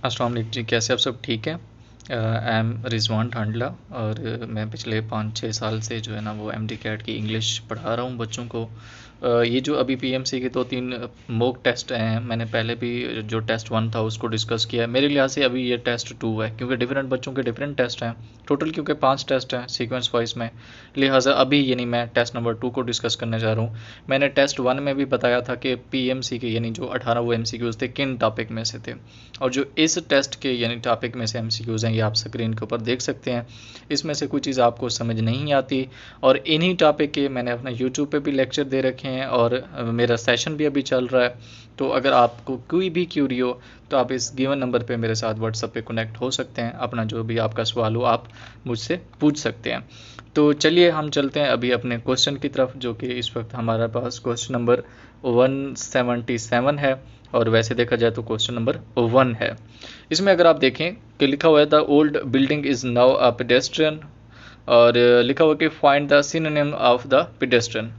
अस्सलाम वालेकुम जी, कैसे आप सब ठीक हैं? आई एम रिजवान ठांडला और मैं पिछले 5-6 साल से जो है ना वो एमडी कैट की इंग्लिश पढ़ा रहा हूँ बच्चों को। ये जो अभी पीएमसी के 2-3 मॉक टेस्ट हैं, मैंने पहले भी जो टेस्ट 1 था उसको डिस्कस किया है। मेरे लिहाज से अभी ये टेस्ट 2 है, क्योंकि डिफरेंट बच्चों के डिफरेंट टेस्ट हैं। टोटल क्योंकि 5 टेस्ट हैं सीक्वेंस वाइज में, लिहाजा अभी यानी मैं टेस्ट नंबर 2 को डिस्कस करने जा रहा हूँ। मैंने टेस्ट 1 में भी बताया था कि पीएमसी के यानी जो 18 वो एमसीक्यूज़ थे किन टॉपिक में से थे, और जो इस टेस्ट के यानी टॉपिक में से एमसीक्यूज़ हैं ये आप स्क्रीन के ऊपर देख सकते हैं। इसमें से कोई चीज़ आपको समझ नहीं आती, और इन्हीं टॉपिक के मैंने अपना यूट्यूब पे भी लेक्चर दे रखे हैं, और मेरा सेशन भी अभी चल रहा है। तो अगर आपको कोई भी क्यूरी हो तो आप इस गिवन नंबर पे मेरे साथ व्हाट्सएप पे कनेक्ट हो सकते हैं। अपना जो भी आपका सवाल हो आप मुझसे पूछ सकते हैं। तो चलिए हम चलते हैं अभी अपने क्वेश्चन की तरफ, जो कि इस वक्त हमारे पास क्वेश्चन नंबर 177 है, और वैसे देखा जाए तो क्वेश्चन नंबर 1 है। इसमें अगर आप देखें कि लिखा हुआ है the old building is now a pedestrian, और लिखा हुआ कि find the synonym of the pedestrian.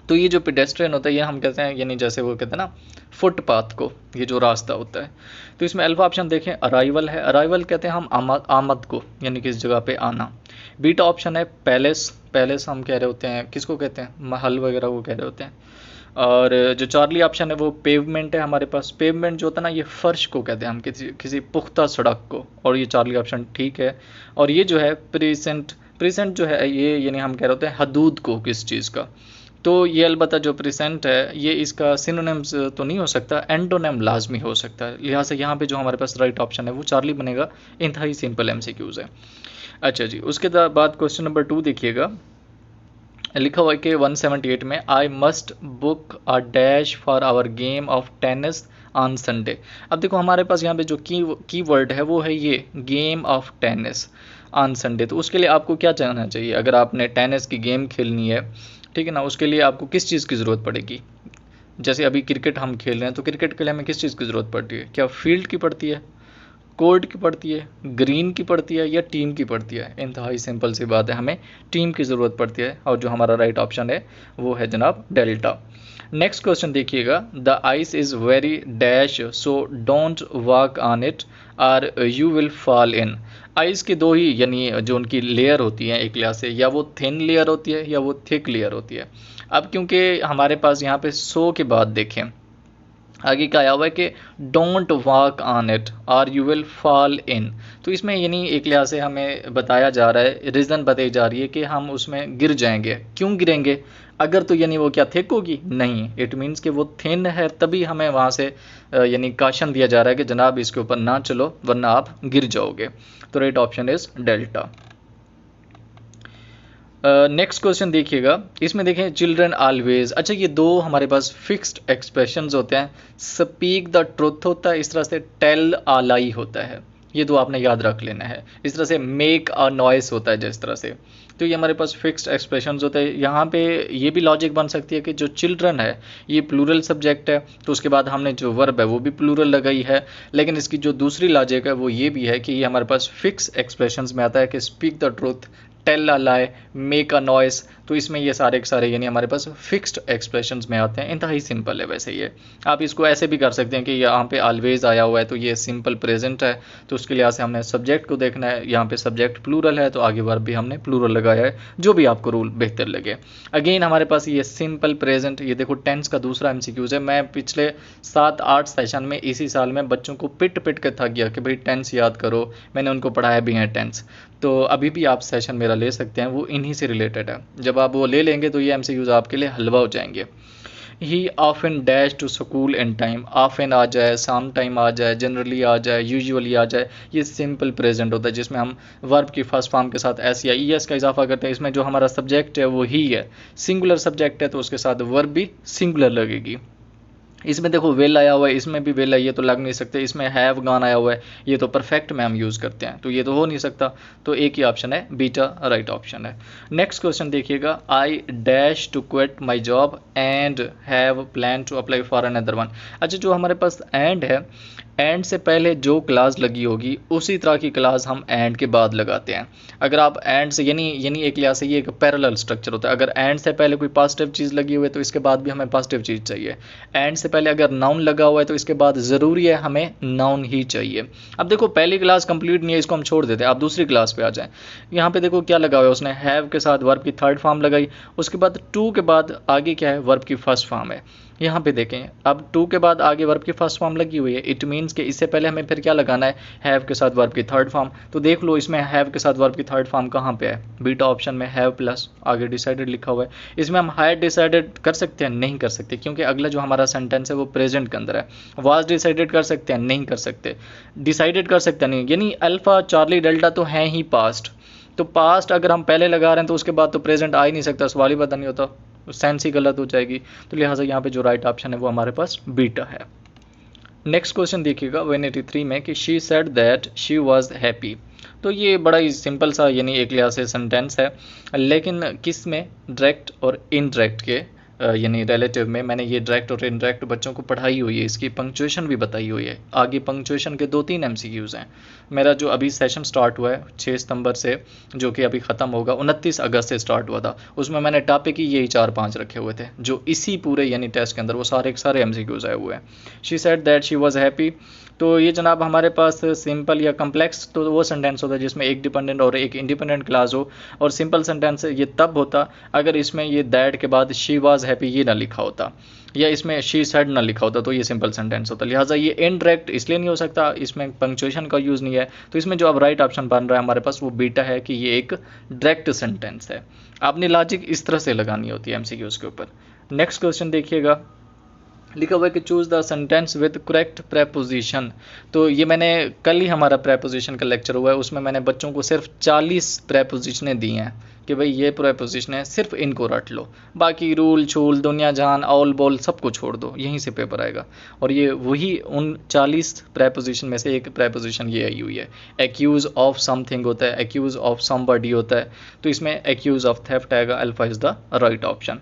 तो ये जो पेडेस्ट्रियन होता है ये हम कहते हैं, यानी जैसे वो कहते हैं ना फुटपाथ को, ये जो रास्ता होता है। तो इसमें अल्फा ऑप्शन देखें अराइवल है, अराइवल कहते हैं हम आमद को, यानी किस जगह पे आना। बीटा ऑप्शन है पैलेस, पैलेस हम कह रहे होते हैं किसको कहते हैं, महल वगैरह को कह रहे होते हैं। और जो चार्ली ऑप्शन है वो पेवमेंट है हमारे पास। पेवमेंट जो होता है ना ये फर्श को कहते हैं हम, किसी किसी पुख्ता सड़क को, और ये चार्ली ऑप्शन ठीक है। और ये जो है प्रेजेंट, प्रेजेंट जो है ये यानी हम कह रहे होते हैं हदूद को किस चीज़ का। तो ये अलबत्ता जो प्रेजेंट है ये इसका सिनोनिम्स तो नहीं हो सकता, एंटोनिम लाजमी हो सकता है। लिहाजा यहाँ पे जो हमारे पास राइट ऑप्शन है वो चार्ली बनेगा। इंतहाई सिंपल एमसीक्यूज है। अच्छा जी, उसके बाद क्वेश्चन नंबर 2 देखिएगा। लिखा हुआ है कि 178 में I must book a dash for our game of tennis on Sunday. अब देखो हमारे पास यहाँ पे जो की वर्ड है वो है ये game of tennis on Sunday. तो उसके लिए आपको क्या जानना चाहिए? अगर आपने टेनिस की गेम खेलनी है, ठीक है ना, उसके लिए आपको किस चीज़ की ज़रूरत पड़ेगी? जैसे अभी क्रिकेट हम खेल रहे हैं तो क्रिकेट के लिए हमें किस चीज़ की ज़रूरत पड़ती है? क्या फील्ड की पड़ती है, कोर्ट की पड़ती है, ग्रीन की पड़ती है, या टीम की पड़ती है? इंतहाई सिंपल सी बात है, हमें टीम की ज़रूरत पड़ती है, और जो हमारा राइट ऑप्शन है वो है जनाब डेल्टा। नेक्स्ट क्वेश्चन देखिएगा। The ice is very dash so don't walk on it और you will fall in. Ice की दो ही यानी जो उनकी लेयर होती है एक लिहाज से, या वो थिन लेयर होती है या वो थिक लेयर होती है। अब क्योंकि हमारे पास यहाँ पे सो के बाद देखें आगे क्या आया हुआ है कि डोंट वॉक ऑन इट और यू विल फॉल इन। तो इसमें यानी एक लिहाज से हमें बताया जा रहा है, रीज़न बताई जा रही है कि हम उसमें गिर जाएंगे। क्यों गिरेंगे? अगर तो यानी वो क्या थिक होगी? नहीं, इट मीन्स कि वो थिन है, तभी हमें वहाँ से यानी काशन दिया जा रहा है कि जनाब इसके ऊपर ना चलो वरना आप गिर जाओगे। तो right option is delta. Next question देखिएगा। इसमें देखें चिल्ड्रन ऑलवेज। अच्छा, ये दो हमारे पास फिक्स्ड एक्सप्रेशंस होते हैं। स्पीक द ट्रुथ होता है, इस तरह से टेल अ लाई होता है। ये दो आपने याद रख लेना है। इस तरह से मेक अ नॉइस होता है जिस तरह से। तो ये हमारे पास फिक्स्ड एक्सप्रेशंस होते हैं। यहाँ पे ये भी लॉजिक बन सकती है कि जो चिल्ड्रन है ये प्लूरल सब्जेक्ट है, तो उसके बाद हमने जो वर्ब है वो भी प्लूरल लगाई है। लेकिन इसकी जो दूसरी लॉजिक है वो ये भी है कि ये हमारे पास फिक्स एक्सप्रेशंस में आता है कि speak the truth, tell a lie, make a noise. तो इसमें ये सारे के सारे यानी हमारे पास फिक्स्ड एक्सप्रेशंस में आते हैं। इंतहाई सिंपल है वैसे ये। आप इसको ऐसे भी कर सकते हैं कि यहाँ पे ऑलवेज आया हुआ है तो ये सिंपल प्रेजेंट है, तो उसके लिहाज से हमने सब्जेक्ट को देखना है। यहाँ पे सब्जेक्ट प्लूरल है तो आगे वर्ब भी हमने प्लूरल लगाया है, जो भी आपको रूल बेहतर लगे। अगेन हमारे पास ये सिंपल प्रेजेंट। ये देखो टेंस का दूसरा एमसीक्यूज है। मैं पिछले 7-8 सेशन में इसी साल में बच्चों को पिट पिट के थक गया कि भाई टेंस याद करो। मैंने उनको पढ़ाया भी है टेंस, तो अभी भी आप सेशन मेरा ले सकते हैं, वो इन्हीं से रिलेटेड है। जब आप वो ले लेंगे तो ये एमसीक्यूज आपके लिए हलवा हो जाएंगे। He often dash to school in time. Often आ जाए, सम टाइम आ जाए, जनरली आ जाए, यूजुअली आ जाए, ये सिंपल प्रेजेंट होता है जिसमें हम वर्ब की फर्स्ट फॉर्म के साथ एस या ईएस का इजाफा करते हैं। इसमें जो हमारा सब्जेक्ट है वो ही है, सिंगुलर सब्जेक्ट है तो उसके साथ वर्ब भी सिंगुलर लगेगी। इसमें देखो वेल आया हुआ है, इसमें भी वेल है, ये तो लग नहीं सकते। इसमें हैव गॉन आया हुआ है, ये तो परफेक्ट में हम यूज़ करते हैं, तो ये तो हो नहीं सकता। तो एक ही ऑप्शन है बीटा राइट ऑप्शन है। नेक्स्ट क्वेश्चन देखिएगा। I dash to quit my job and have plan to apply for another one. अच्छा, जो हमारे पास एंड है, एंड से पहले जो क्लास लगी होगी उसी तरह की क्लास हम एंड के बाद लगाते हैं। अगर आप एंड से यानी एक लिहाज से ये एक पैरेलल स्ट्रक्चर होता है। अगर एंड से पहले कोई पॉजिटिव चीज़ लगी हुई है तो इसके बाद भी हमें पॉजिटिव चीज़ चाहिए। एंड से पहले अगर नाउन लगा हुआ है तो इसके बाद ज़रूरी है हमें नाउन ही चाहिए। अब देखो पहली क्लास कंप्लीट नहीं है, इसको हम छोड़ देते हैं। आप दूसरी क्लास पे आ जाएं। यहाँ पे देखो क्या लगा हुआ है, उसने हैव के साथ वर्ब की थर्ड फॉर्म लगाई, उसके बाद टू के बाद आगे क्या है, वर्ब की फर्स्ट फॉर्म है। यहाँ पे देखें, अब टू के बाद आगे वर्ब की फर्स्ट फॉर्म लगी हुई है। इट मीन्स कि इससे पहले हमें फिर क्या लगाना है, हैव के साथ वर्ब की थर्ड फॉर्म। तो देख लो इसमें हैव के साथ वर्ब की थर्ड फॉर्म कहाँ पे है, बीटा ऑप्शन में हैव प्लस आगे डिसाइडेड लिखा हुआ है। इसमें हम हैड डिसाइडेड कर सकते हैं, नहीं कर सकते, क्योंकि अगला जो हमारा सेंटेंस है वो प्रेजेंट के अंदर है। वाज डिसाइडेड कर सकते हैं, नहीं कर सकते। डिसाइडेड कर सकते हैं, नहीं, यानी अल्फा चार्ली डेल्टा तो है ही पास्ट। तो पास्ट अगर हम पहले लगा रहे हैं तो उसके बाद तो प्रेजेंट आ ही नहीं सकता, सवाल ही पता नहीं होता, सेंस ही गलत हो जाएगी। तो लिहाजा यहाँ पे जो राइट ऑप्शन है वो हमारे पास बीटा है। नेक्स्ट क्वेश्चन देखिएगा 183 में कि she said that she was happy. तो ये बड़ा ही सिंपल सा यानी एक लिहाज से सेंटेंस है, लेकिन किस में, डायरेक्ट और इनडायरेक्ट के यानी रिलेटिव में। मैंने ये डायरेक्ट और इनडायरेक्ट बच्चों को पढ़ाई हुई है, इसकी पंक्चुएशन भी बताई हुई है। आगे पंक्चुएशन के 2-3 MCQs हैं। मेरा जो अभी सेशन स्टार्ट हुआ है 6 सितंबर से, जो कि अभी ख़त्म होगा, 29 अगस्त से स्टार्ट हुआ था, उसमें मैंने टॉपिक ही यही 4-5 रखे हुए थे, जो इसी पूरे यानी टेस्ट के अंदर वो सारे MCQs आए हुए हैं। She said that she was happy. तो ये जनाब हमारे पास सिंपल या कम्प्लेक्स तो वो सेंटेंस होता है जिसमें एक डिपेंडेंट और एक इंडिपेंडेंट क्लास हो, और सिंपल सेंटेंस ये तब होता अगर इसमें ये दैट के बाद शी वाज हैप्पी ये ना लिखा होता, या इसमें शी सेड ना लिखा होता, तो ये सिंपल सेंटेंस होता। लिहाजा ये इनडायरेक्ट इसलिए नहीं हो सकता, इसमें पंक्चुएशन का यूज़ नहीं है। तो इसमें जो अब राइट ऑप्शन बन रहा है हमारे पास वो बीटा है, कि ये एक डायरेक्ट सेंटेंस है। आपने लॉजिक इस तरह से लगानी होती है MCQs के ऊपर। नेक्स्ट क्वेश्चन देखिएगा, लिखा हुआ है कि choose the sentence with correct preposition. तो ये मैंने कल ही हमारा प्रेपोजिशन का लेक्चर हुआ है, उसमें मैंने बच्चों को सिर्फ 40 प्रेपोजिशनें दी हैं कि भाई ये प्रेपोजिशन है, सिर्फ इनको रट लो, बाकी रूल छूल दुनिया जान ऑल बॉल सबको छोड़ दो, यहीं से पेपर आएगा। और ये वही उन 40 प्रेपोजिशन में से एक प्रेपोजिशन ये आई हुई है। एक्यूज़ ऑफ समथिंग होता है, एक्यूज़ ऑफ समबडी होता है, तो इसमें एक्यूज़ ऑफ थेफ्ट आएगा। Alpha is the right option.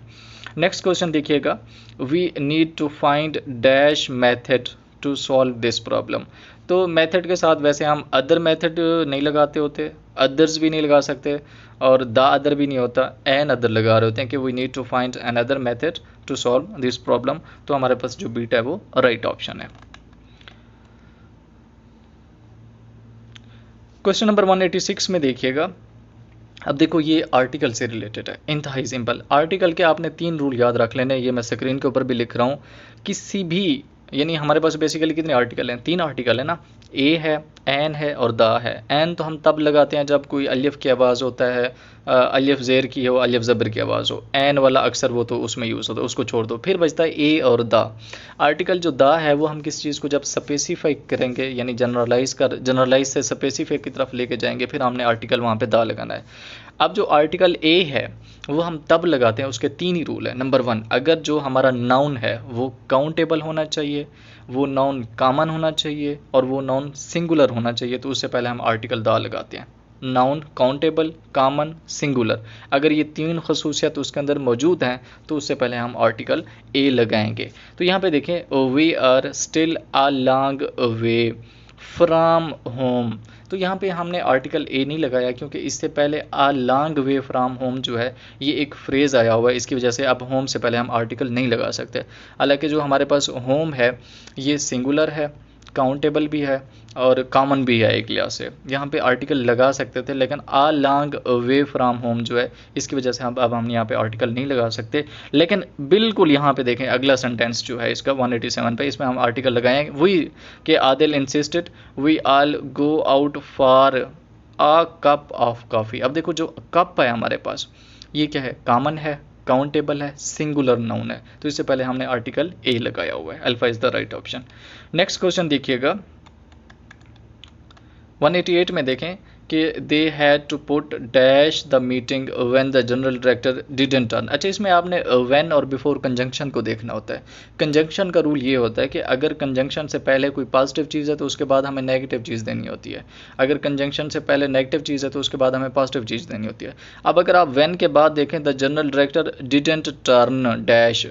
Next question देखिएगा, we need to find dash method to solve this problem. तो मेथड के साथ वैसे हम अदर मेथड नहीं लगाते होते, अदर्स भी नहीं लगा सकते, और द अदर भी नहीं होता, एन अदर लगा रहे होते हैं कि we need to find an other method to solve this problem. तो हमारे पास जो बीटा है वो राइट ऑप्शन है। क्वेश्चन नंबर 186 में देखिएगा, अब देखो ये आर्टिकल से रिलेटेड है, इंतहाई सिंपल। आर्टिकल के आपने 3 रूल याद रख लेने, ये मैं स्क्रीन के ऊपर भी लिख रहा हूँ। किसी भी यानी हमारे पास बेसिकली कितने आर्टिकल हैं, 3 आर्टिकल है ना, ए है, एन है और दा है। एन तो हम तब लगाते हैं जब कोई अलिफ की आवाज़ होता है, अलिफ ज़ेर की हो, अलिफ ज़बर की आवाज़ हो, एन वाला अक्सर वो तो उसमें यूज़ होता है, उसको छोड़ दो। फिर बचता है ए और दा। आर्टिकल जो दा है वो हम किस चीज़ को जब स्पेसिफाई करेंगे, यानी जनरलाइज से स्पेसिफाई की तरफ लेके जाएंगे, फिर हमने आर्टिकल वहाँ पे दा लगाना है। अब जो आर्टिकल ए है वो हम तब लगाते हैं, उसके 3 ही रूल है। नंबर 1, अगर जो हमारा नाउन है वो काउंटेबल होना चाहिए, वो नाउन कॉमन होना चाहिए, और वो नाउन सिंगुलर होना चाहिए। तो उससे पहले हम आर्टिकल दा लगाते हैं। नाउन काउंटेबल, कॉमन, सिंगुलर, अगर ये 3 खसूसियत उसके अंदर मौजूद हैं तो उससे पहले हम आर्टिकल ए लगाएंगे। तो यहाँ पे देखें, we are still a long way from home. तो यहाँ पे हमने आर्टिकल ए नहीं लगाया, क्योंकि इससे पहले अ लॉन्ग वे फ्राम होम जो है ये एक फ्रेज़ आया हुआ है, इसकी वजह से अब होम से पहले हम आर्टिकल नहीं लगा सकते। हालांकि जो हमारे पास होम है ये सिंगुलर है, काउंटेबल भी है और कॉमन भी है, एक लिहाज से यहाँ पे आर्टिकल लगा सकते थे, लेकिन आ लॉन्ग वे फ्राम होम जो है इसकी वजह से अब हम यहाँ पे आर्टिकल नहीं लगा सकते। लेकिन बिल्कुल यहाँ पे देखें अगला सेंटेंस जो है इसका 187 पे, इसमें हम आर्टिकल लगाएं वही कि Adil insisted we all go out for a cup of coffee. अब देखो जो कप है हमारे पास ये क्या है, कॉमन है, काउंटेबल है, सिंगुलर नाउन है, तो इससे पहले हमने आर्टिकल ए लगाया हुआ है। Alpha is the right option. Next question देखिएगा 188 में देखें कि they had to put dash the meeting when the general director didn't turn. अच्छा, इसमें आपने व्हेन और बिफोर कंजंक्शन को देखना होता है। कंजंक्शन का रूल ये होता है कि अगर कंजंक्शन से पहले कोई पॉजिटिव चीज़ है तो उसके बाद हमें नेगेटिव चीज़ देनी होती है, अगर कंजंक्शन से पहले नेगेटिव चीज़ है तो उसके बाद हमें पॉजिटिव चीज़ देनी होती है। अब अगर आप व्हेन के बाद देखें the general director didn't turn dash,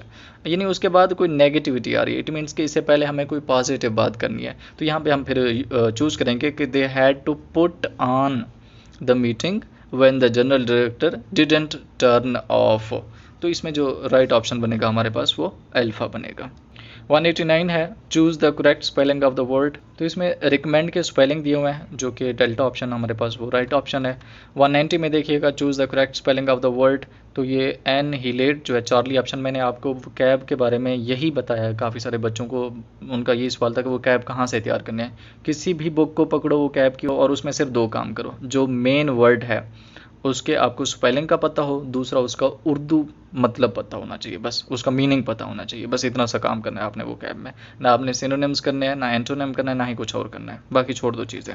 यानी उसके बाद कोई नेगेटिविटी आ रही है, इट मीन्स कि इससे पहले हमें कोई पॉजिटिव बात करनी है, तो यहाँ पे हम फिर चूज़ करेंगे कि they had to put on the meeting when the general director didn't turn off. तो इसमें जो राइट ऑप्शन बनेगा हमारे पास वो अल्फ़ा बनेगा। 189 है choose the correct spelling of the word. तो इसमें रिकमेंड के स्पेलिंग दिए हुए हैं जो कि डेल्टा ऑप्शन हमारे पास वो राइट ऑप्शन है। 190 में देखिएगा choose the correct spelling of the word, तो ये एनहिलेट जो है चार्ली ऑप्शन। मैंने आपको कैब के बारे में यही बताया है, काफ़ी सारे बच्चों को उनका यही सवाल था कि वो कैब कहाँ से तैयार करने हैं। किसी भी बुक को पकड़ो वो कैब की और उसमें सिर्फ 2 काम करो, जो मेन वर्ड है उसके आपको स्पेलिंग का पता हो, दूसरा उसका उर्दू मतलब पता होना चाहिए, बस उसका मीनिंग पता होना चाहिए, बस इतना सा काम करना है आपने वो कैब में। ना आपने सिनोनिम्स करने हैं, ना एंटोनिम करना है, ना ही कुछ और करना है, बाकी छोड़ दो चीज़ें।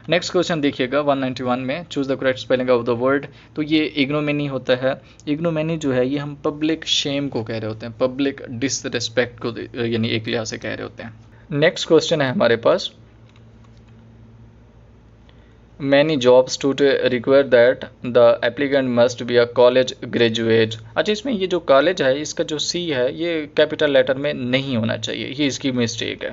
नेक्स्ट क्वेश्चन देखिएगा 191 में choose the correct spelling of the word. तो ये इग्नोमेनी होता है। इग्नोमेनी जो है ये हम पब्लिक शेम को कह रहे होते हैं, पब्लिक डिसरिस्पेक्ट को यानी एक लिहाज से कह रहे होते हैं। नेक्स्ट क्वेश्चन है हमारे पास many jobs today require that the applicant must be a college graduate। अच्छा, इसमें ये जो कॉलेज है इसका जो सी है ये कैपिटल लेटर में नहीं होना चाहिए, ये इसकी मिस्टेक है।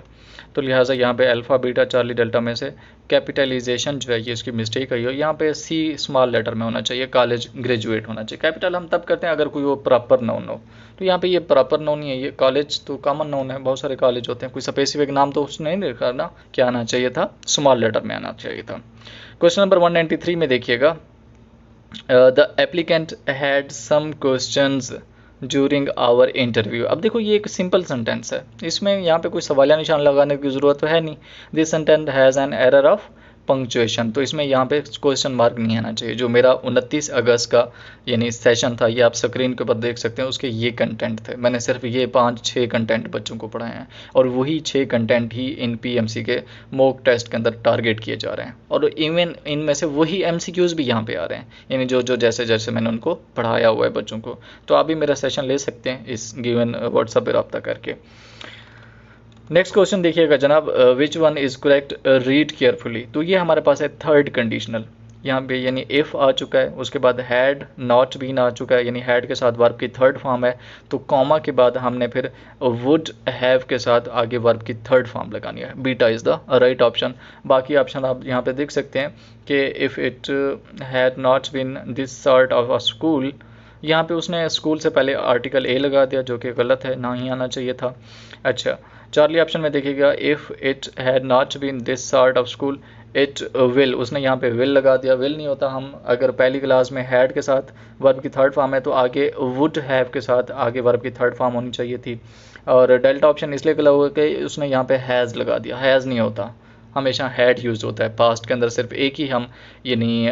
तो लिहाजा यहाँ पे अल्फ़ा बीटा चार्ली डेल्टा में से कैपिटलाइजेशन जो है ये इसकी मिस्टेक है। यहाँ पे सी स्मॉल लेटर में होना चाहिए, कॉलेज ग्रेजुएट होना चाहिए। कैपिटल हम तब करते हैं अगर कोई वो प्रॉपर नाउन हो, तो यहाँ पे ये प्रॉपर नाउन नहीं है, ये कॉलेज तो कॉमन नाउन है, बहुत सारे कॉलेज होते हैं, कोई स्पेसिफिक नाम तो उसने नहीं लिखा ना, क्या आना चाहिए था, स्मॉल लेटर में आना चाहिए था। क्वेश्चन नंबर 193 में देखिएगा the applicant had some questions during our interview. अब देखो ये एक सिंपल सेंटेंस है, इसमें यहाँ पे कोई सवालिया निशान लगाने की ज़रूरत तो है नहीं। This sentence has an error of punctuation, तो इसमें यहाँ पे क्वेश्चन मार्क नहीं आना चाहिए। जो मेरा 29 अगस्त का यानी सेशन था, ये आप स्क्रीन के ऊपर देख सकते हैं, उसके ये कंटेंट थे। मैंने सिर्फ ये 5-6 कंटेंट बच्चों को पढ़ाए हैं और वही 6 कंटेंट ही इन पीएमसी के मॉक टेस्ट के अंदर टारगेट किए जा रहे हैं, और इवन इनमें से वही एमसीक्यूज़ भी यहाँ पे आ रहे हैं, यानी जो जो जैसे जैसे मैंने उनको पढ़ाया हुआ है बच्चों को। तो आप भी मेरा सेशन ले सकते हैं इस गिवन व्हाट्सएप पर रब्ता करके। नेक्स्ट क्वेश्चन देखिएगा जनाब, which one is correct, read carefully. तो ये हमारे पास है थर्ड कंडीशनल, यहाँ पे यानी इफ़ आ चुका है, उसके बाद हैड नॉट बीन आ चुका है, यानी हैड के साथ वर्ब की थर्ड फॉर्म है, तो कॉमा के बाद हमने फिर वुड हैव के साथ आगे वर्ब की थर्ड फॉर्म लगानी है। Beta is the right option. बाकी ऑप्शन आप यहाँ पे देख सकते हैं कि if it had not been this sort of a school, यहाँ पे उसने स्कूल से पहले आर्टिकल ए लगा दिया जो कि गलत है, ना ही आना चाहिए था। अच्छा, चार्ली ऑप्शन में देखिएगा if it had not been this sort of school it will, उसने यहाँ पे विल लगा दिया। विल नहीं होता, हम अगर पहली क्लास में हैड के साथ वर्ब की थर्ड फॉर्म है तो आगे वुड हैव के साथ आगे वर्ब की थर्ड फॉर्म होनी चाहिए थी। और डेल्टा ऑप्शन इसलिए गलत हुआ कि उसने यहाँ पे हैज़ लगा दिया, हैज़ नहीं होता, हमेशा हैड यूज़ होता है। पास्ट के अंदर सिर्फ एक ही हम यानी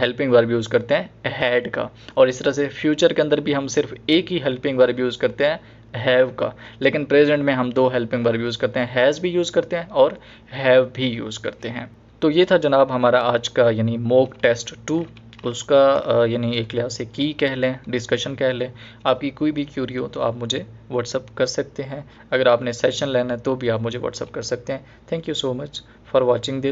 हेल्पिंग वर्ब यूज़ करते हैं हैड का, और इस तरह से फ्यूचर के अंदर भी हम सिर्फ एक ही हेल्पिंग वर्ब यूज़ करते हैं हैव का। लेकिन प्रेजेंट में हम 2 हेल्पिंग वर्ब यूज़ करते हैं, हैज़ भी यूज़ करते हैं और हैव भी यूज़ करते हैं। तो ये था जनाब हमारा आज का यानी मॉक टेस्ट 2, उसका यानी एक लिहाज से की कह लें, डिस्कशन कह लें। आपकी कोई भी क्यूरी हो तो आप मुझे व्हाट्सअप कर सकते हैं, अगर आपने सेशन लेना है तो भी आप मुझे व्हाट्सअप कर सकते हैं। Thank you so much for watching this.